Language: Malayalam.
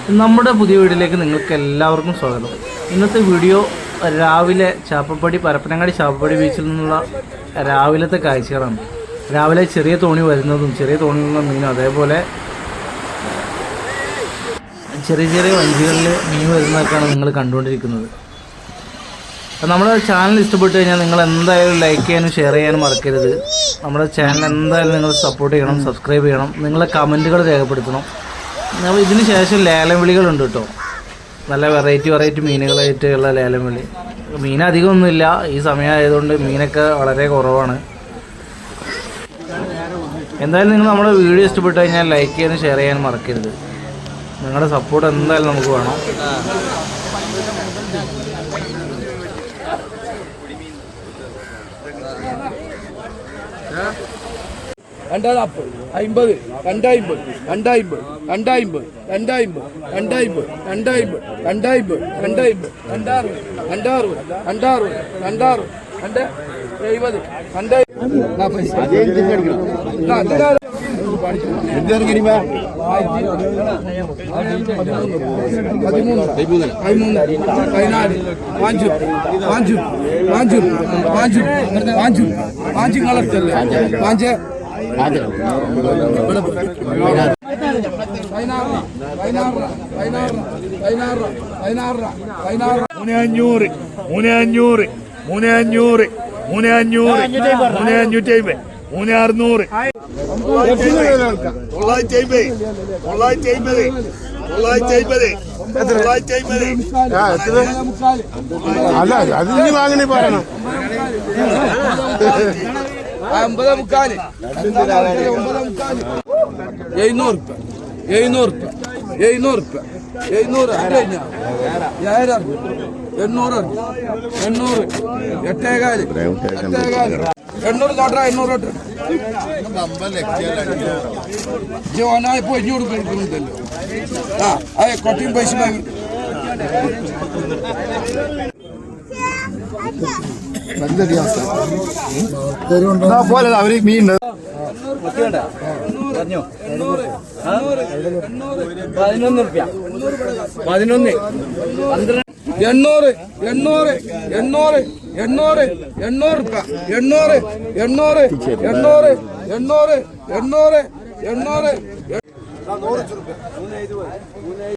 നമ്മുടെ പുതിയ വീഡിയോയിലേക്ക് നിങ്ങൾക്ക് എല്ലാവർക്കും സ്വാഗതം. ഇന്നത്തെ വീഡിയോ രാവിലെ ചാപ്പപ്പടി പരപ്പനങ്ങാടി ചാപ്പപ്പടി ബീച്ചിൽ നിന്നുള്ള രാവിലത്തെ കാഴ്ചകളാണ്. രാവിലെ ചെറിയ തോണി വരുന്നതും ചെറിയ തോണിയുള്ള മീനും അതേപോലെ ചെറിയ ചെറിയ വഞ്ചികളിൽ മീൻ വരുന്നതൊക്കെയാണ് നിങ്ങൾ കണ്ടുകൊണ്ടിരിക്കുന്നത്. നമ്മുടെ ചാനൽ ഇഷ്ടപ്പെട്ട് കഴിഞ്ഞാൽ നിങ്ങൾ എന്തായാലും ലൈക്ക് ചെയ്യാനും ഷെയർ ചെയ്യാനും മറക്കരുത്. നമ്മുടെ ചാനൽ എന്തായാലും നിങ്ങൾ സപ്പോർട്ട് ചെയ്യണം, സബ്സ്ക്രൈബ് ചെയ്യണം, നിങ്ങളെ കമൻറ്റുകൾ രേഖപ്പെടുത്തണം. അപ്പോൾ ഇതിന് ശേഷം ലേലം വിളികളുണ്ട് കേട്ടോ. നല്ല വെറൈറ്റി മീനുകളായിട്ടുള്ള ലേലം വിളി. മീൻ അധികമൊന്നുമില്ല, ഈ സമയമായതുകൊണ്ട് മീനൊക്കെ വളരെ കുറവാണ്. എന്തായാലും നിങ്ങൾ നമ്മുടെ വീഡിയോ ഇഷ്ടപ്പെട്ട് കഴിഞ്ഞാൽ ലൈക്ക് ചെയ്യാനും ഷെയർ ചെയ്യാനും മറക്കരുത്. നിങ്ങളുടെ സപ്പോർട്ട് എന്തായാലും നമുക്ക് വേണം. കൊട്ടിയും പൈസ വാങ്ങി പോലെ അവര് മീൻ 800